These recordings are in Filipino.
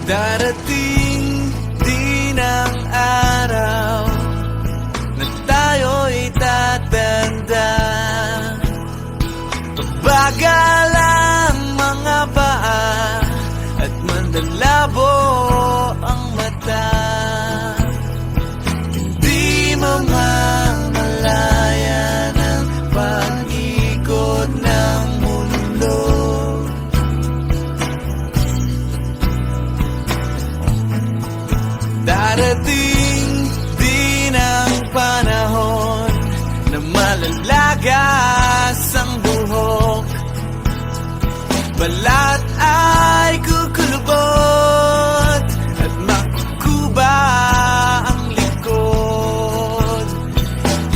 Darating din ang araw na tayo'y tatanda. Pabagal ang mga paa at mandalabo ang mata. Hindi mamamalayan ang pag-ikot ng mundo. Darating din ang panahon na malalagas ang buhok. Balat ay kukulubot at makukuba ang likod.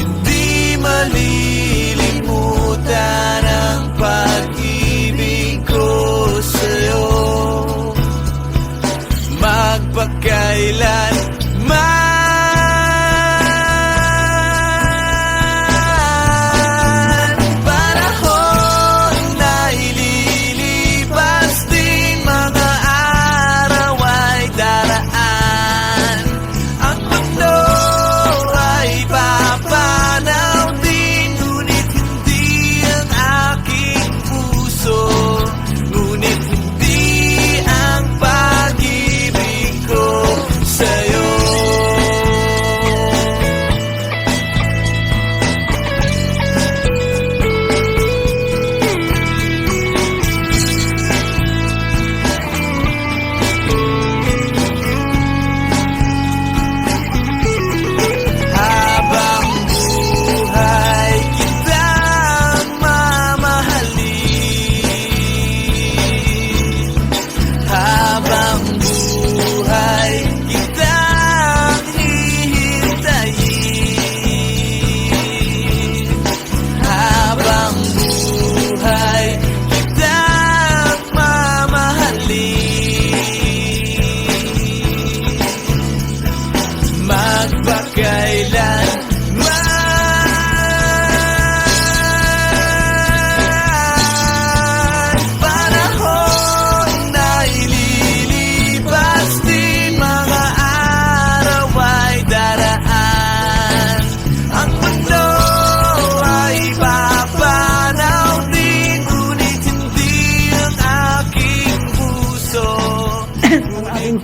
Hindi malilimutan ang pag-ibig ko sa'yo. Magpakailan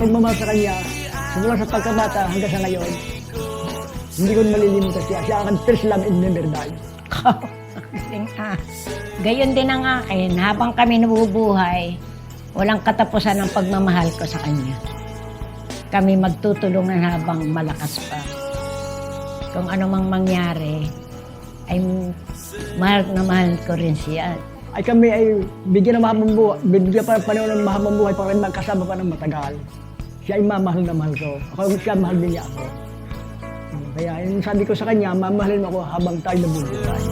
pagmamahal sa kanya, simula sa pagkabata hanggang sa ngayon, hindi ko malilimutan siya. Siya akan first love and never die. Gayon din ang akin, habang kami nabubuhay, walang katapusan ang pagmamahal ko sa kanya. Kami magtutulungan habang malakas pa. Kung ano mang mangyari, ay mahal na mahal ko rin siya. Ay kami ay bigyan ng mahabang buhay, bigyan pa ng panahon ng mahabang buhay para magkasama pa ng matagal. Siya ay mamahal na mahal ko. Ako siya, mahal din niya ako. Kaya yung sabi ko sa kanya, mamahalin mo ako habang tayo nabubuhay.